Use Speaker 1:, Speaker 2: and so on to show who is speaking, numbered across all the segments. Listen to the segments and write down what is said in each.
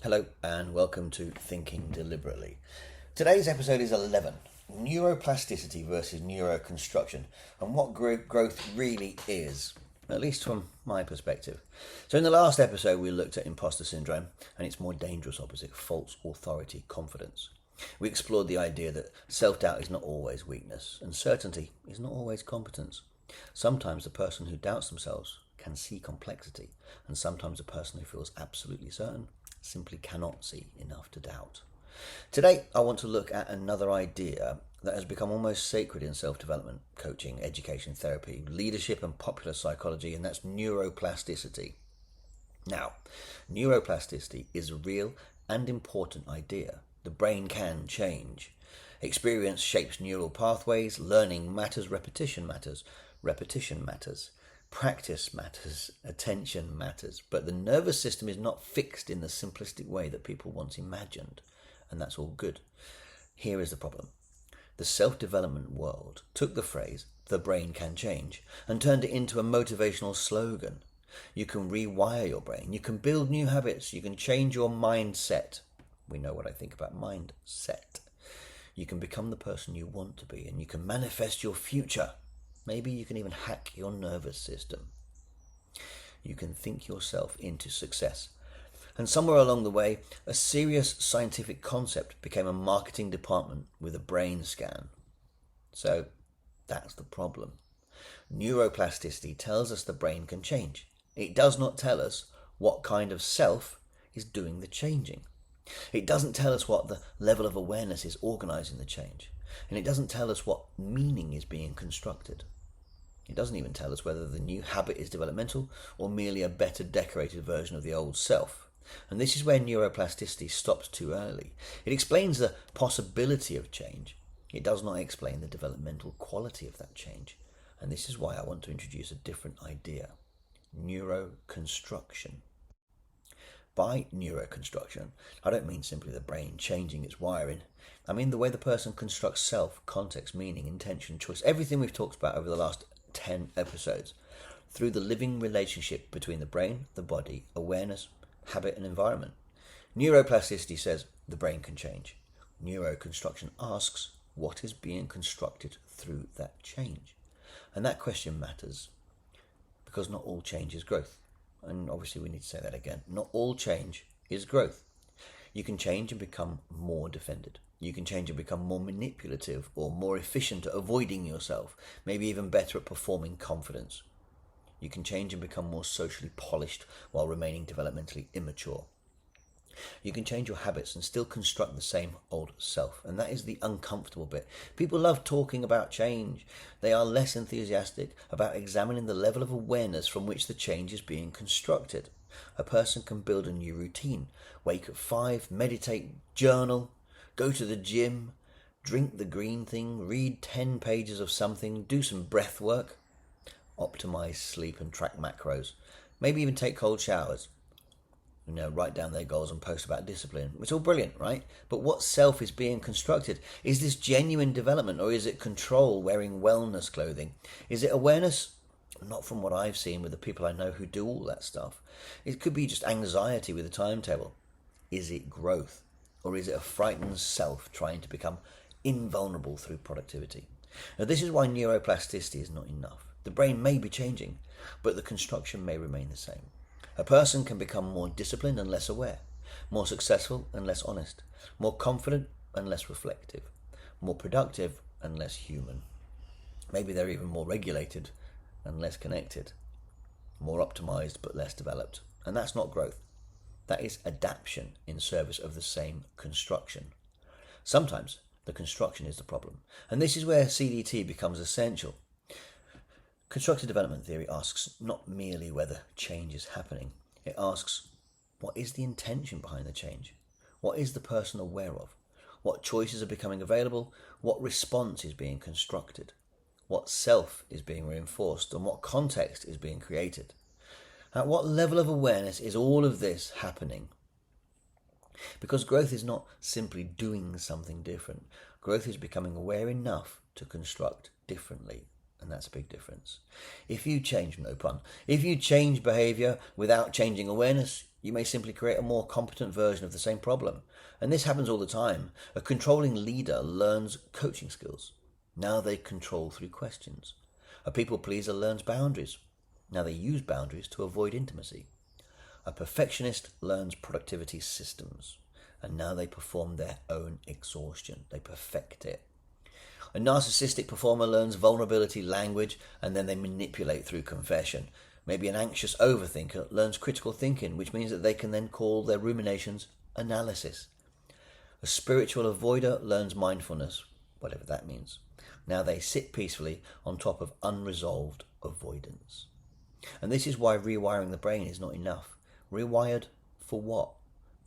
Speaker 1: Hello and welcome to Thinking Deliberately. Today's episode is 11, Neuroplasticity versus Neuroconstruction, and what growth really is, at least from my perspective. So in the last episode we looked at imposter syndrome and its more dangerous opposite, false authority confidence. We explored the idea that self-doubt is not always weakness and certainty is not always competence. Sometimes the person who doubts themselves can see complexity, and sometimes the person who feels absolutely certain simply cannot see enough to doubt. Today, I want to look at another idea that has become almost sacred in self-development, coaching, education, therapy, leadership and popular psychology, and that's neuroplasticity. Now, neuroplasticity is a real and important idea. The brain can change. Experience shapes neural pathways, learning matters, repetition matters. Practice matters, attention matters, but the nervous system is not fixed in the simplistic way that people once imagined, and that's all good. Here is the problem. The self-development world took the phrase, the brain can change, and turned it into a motivational slogan. You can rewire your brain, you can build new habits, you can change your mindset. We know what I think about mindset. You can become the person you want to be, and you can manifest your future. Maybe you can even hack your nervous system. You can think yourself into success. And somewhere along the way, a serious scientific concept became a marketing department with a brain scan. So that's the problem. Neuroplasticity tells us the brain can change. It does not tell us what kind of self is doing the changing. It doesn't tell us what the level of awareness is organising the change. And it doesn't tell us what meaning is being constructed. It doesn't even tell us whether the new habit is developmental or merely a better decorated version of the old self. And this is where neuroplasticity stops too early. It explains the possibility of change. It does not explain the developmental quality of that change. And this is why I want to introduce a different idea. Neuroconstruction. By neuroconstruction, I don't mean simply the brain changing its wiring. I mean the way the person constructs self, context, meaning, intention, choice, everything we've talked about over the last 10 episodes, through the living relationship between the brain, the body, awareness, habit and environment. Neuroplasticity says the brain can change. Neuroconstruction asks what is being constructed through that change. And that question matters because not all change is growth. And obviously we need to say that again. Not all change is growth. You can change and become more defended. You can change and become more manipulative or more efficient at avoiding yourself, maybe even better at performing confidence. You can change and become more socially polished while remaining developmentally immature. You can change your habits and still construct the same old self, and that is the uncomfortable bit. People love talking about change. They are less enthusiastic about examining the level of awareness from which the change is being constructed. A person can build a new routine, wake at 5, meditate, journal, go to the gym, drink the green thing, read 10 pages of something, do some breath work, optimize sleep and track macros, maybe even take cold showers. Write down their goals and post about discipline. It's all brilliant, right? But what self is being constructed? Is this genuine development, or is it control wearing wellness clothing? Is it awareness? Not from what I've seen with the people I know who do all that stuff. It could be just anxiety with a timetable. Is it growth? Or is it a frightened self trying to become invulnerable through productivity? Now, this is why neuroplasticity is not enough. The brain may be changing, but the construction may remain the same. A person can become more disciplined and less aware, more successful and less honest, more confident and less reflective, more productive and less human. Maybe they're even more regulated and less connected, more optimized but less developed. And that's not growth. That is adaptation in service of the same construction. Sometimes the construction is the problem, and this is where CDT becomes essential. Constructive development theory asks not merely whether change is happening. It asks, what is the intention behind the change? What is the person aware of? What choices are becoming available? What response is being constructed? What self is being reinforced? And what context is being created? At what level of awareness is all of this happening? Because growth is not simply doing something different. Growth is becoming aware enough to construct differently. And that's a big difference. If you change, no pun, if you change behavior without changing awareness, You may simply create a more competent version of the same problem. And this happens all the time. A controlling leader learns coaching skills. Now they control through questions. A people pleaser learns boundaries. Now they use boundaries to avoid intimacy. A perfectionist learns productivity systems. And now they perform their own exhaustion. They perfect it. A narcissistic performer learns vulnerability language, and then they manipulate through confession. Maybe an anxious overthinker learns critical thinking, which means that they can then call their ruminations analysis. A spiritual avoider learns mindfulness, whatever that means. Now they sit peacefully on top of unresolved avoidance. And this is why rewiring the brain is not enough. Rewired for what?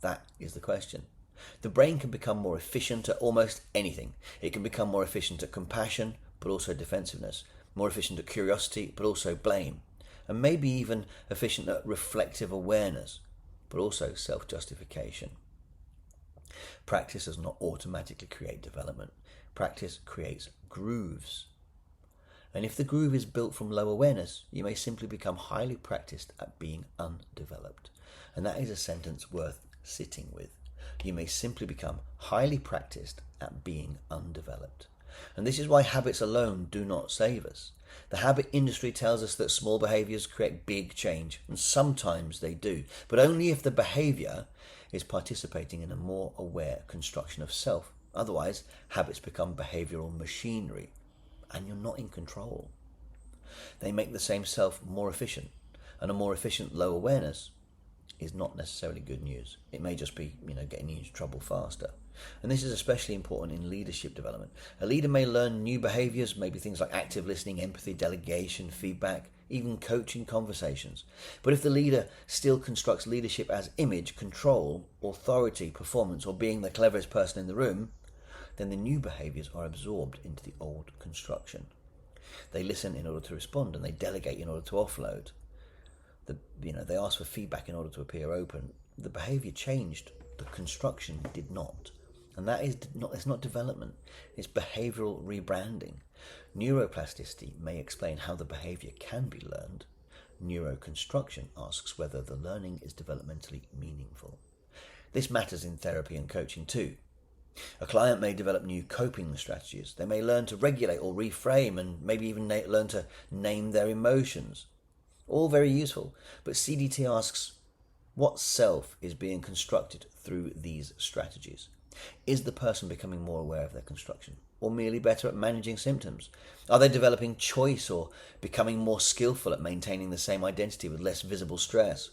Speaker 1: That is the question. The brain can become more efficient at almost anything. It can become more efficient at compassion, but also defensiveness. More efficient at curiosity, but also blame. And maybe even efficient at reflective awareness, but also self-justification. Practice does not automatically create development. Practice creates grooves. And if the groove is built from low awareness, you may simply become highly practiced at being undeveloped. And that is a sentence worth sitting with. You may simply become highly practiced at being undeveloped. And this is why habits alone do not save us. The habit industry tells us that small behaviors create big change, and sometimes they do, but only if the behavior is participating in a more aware construction of self. Otherwise, habits become behavioral machinery, and you're not in control. They make the same self more efficient, and a more efficient low awareness is not necessarily good news. It may just be, getting you into trouble faster. And this is especially important in leadership development. A leader may learn new behaviors, maybe things like active listening, empathy, delegation, feedback, even coaching conversations. But if the leader still constructs leadership as image, control, authority, performance, or being the cleverest person in the room, then the new behaviors are absorbed into the old construction. They listen in order to respond, and they delegate in order to offload. They ask for feedback in order to appear open. The behavior changed, the construction did not. And it's not development, it's behavioral rebranding. Neuroplasticity may explain how the behavior can be learned. Neuroconstruction asks whether the learning is developmentally meaningful. This matters in therapy and coaching too. A client may develop new coping strategies. They may learn to regulate or reframe, and maybe even learn to name their emotions. All very useful, but CDT asks, what self is being constructed through these strategies? Is the person becoming more aware of their construction, or merely better at managing symptoms? Are they developing choice, or becoming more skillful at maintaining the same identity with less visible stress?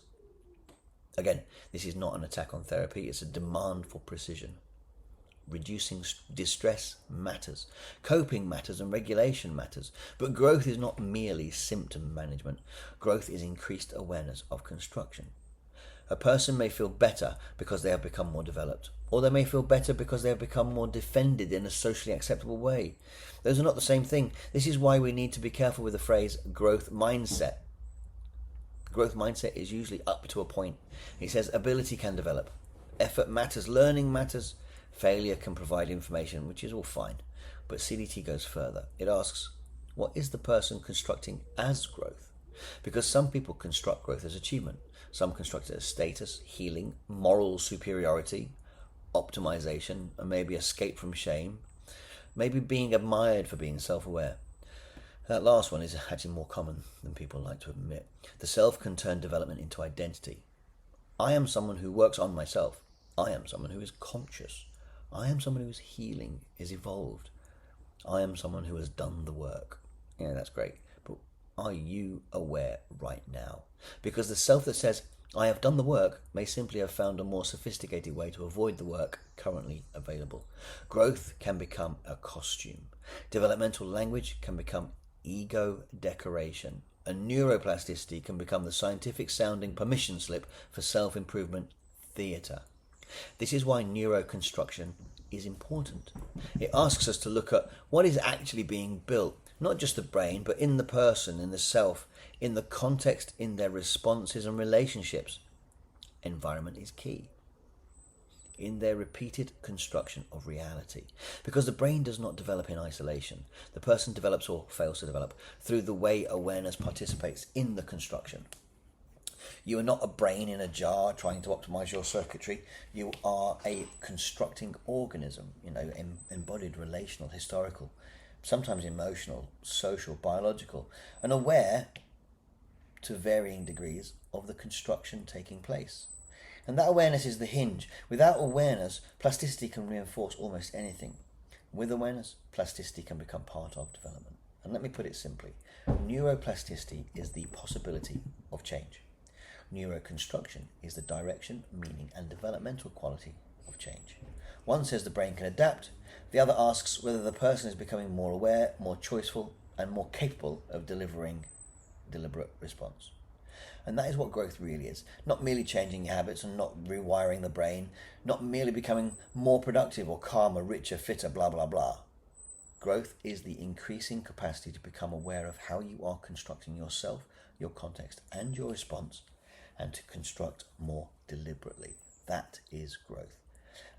Speaker 1: Again, this is not an attack on therapy, it's a demand for precision. Reducing distress matters, coping matters, and regulation matters. But growth is not merely symptom management. Growth is increased awareness of construction. A person may feel better because they have become more developed, or they may feel better because they have become more defended in a socially acceptable way. Those are not the same thing. This is why we need to be careful with the phrase growth mindset. Growth mindset is usually up to a point. It says ability can develop, effort matters, learning matters, failure can provide information, which is all fine. But CDT goes further. It asks, what is the person constructing as growth? Because some people construct growth as achievement. Some construct it as status, healing, moral superiority, optimization, and maybe escape from shame. Maybe being admired for being self-aware. That last one is actually more common than people like to admit. The self can turn development into identity. I am someone who works on myself. I am someone who is conscious. I am someone who is healing, is evolved. I am someone who has done the work. Yeah, that's great. But are you aware right now? Because the self that says, I have done the work, may simply have found a more sophisticated way to avoid the work currently available. Growth can become a costume. Developmental language can become ego decoration. And neuroplasticity can become the scientific sounding permission slip for self-improvement theatre. This is why neuroconstruction is important. It asks us to look at what is actually being built, not just the brain, but in the person, in the self, in the context, in their responses and relationships. Environment is key. In their repeated construction of reality. Because the brain does not develop in isolation. The person develops or fails to develop through the way awareness participates in the construction. You are not a brain in a jar trying to optimize your circuitry. You are a constructing organism, embodied, relational, historical, sometimes emotional, social, biological, and aware to varying degrees of the construction taking place. And that awareness is the hinge. Without awareness, plasticity can reinforce almost anything. With awareness, plasticity can become part of development. And let me put it simply. Neuroplasticity is the possibility of change. Neuroconstruction is the direction, meaning, and developmental quality of change. One says the brain can adapt. The other asks whether the person is becoming more aware, more choiceful, and more capable of delivering deliberate response. And that is what growth really is. Not merely changing your habits and not rewiring the brain, not merely becoming more productive or calmer, richer, fitter, blah, blah, blah. Growth is the increasing capacity to become aware of how you are constructing yourself, your context, and your response, and to construct more deliberately. That is growth.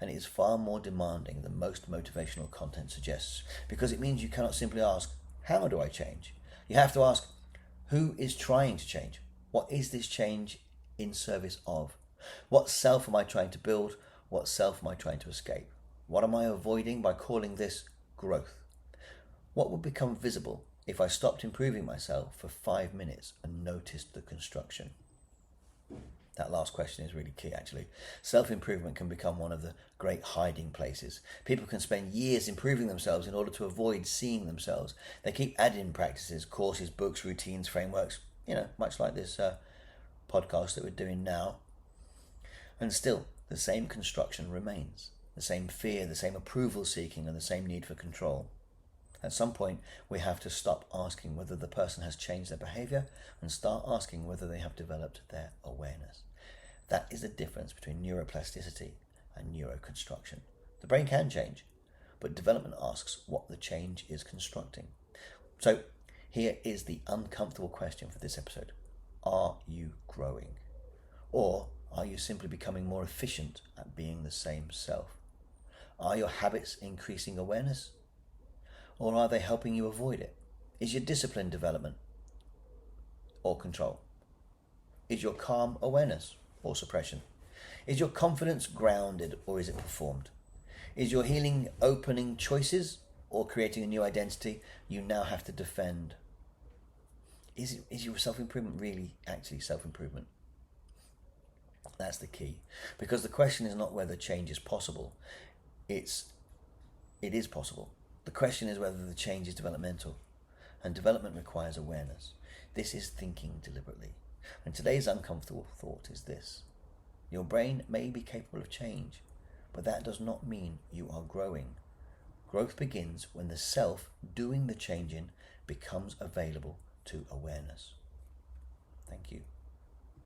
Speaker 1: And it is far more demanding than most motivational content suggests, because it means you cannot simply ask, how do I change? You have to ask, who is trying to change? What is this change in service of? What self am I trying to build? What self am I trying to escape? What am I avoiding by calling this growth? What would become visible if I stopped improving myself for 5 minutes and noticed the construction? That last question is really key, actually. Self-improvement can become one of the great hiding places. People can spend years improving themselves in order to avoid seeing themselves. They keep adding practices, courses, books, routines, frameworks, much like this podcast that we're doing now. And still, the same construction remains. The same fear, the same approval seeking, and the same need for control. At some point, we have to stop asking whether the person has changed their behavior and start asking whether they have developed their awareness. That is the difference between neuroplasticity and neuroconstruction. The brain can change, but development asks what the change is constructing. So here is the uncomfortable question for this episode. Are you growing? Or are you simply becoming more efficient at being the same self? Are your habits increasing awareness? Or are they helping you avoid it? Is your discipline development or control? Is your calm awareness or suppression? Is your confidence grounded or is it performed? Is your healing opening choices or creating a new identity you now have to defend? Is your self-improvement really actually self-improvement? That's the key. Because the question is not whether change is possible. It is possible. The question is whether the change is developmental, and development requires awareness. This is thinking deliberately. And today's uncomfortable thought is this. Your brain may be capable of change, but that does not mean you are growing. Growth begins when the self doing the changing becomes available to awareness. Thank you.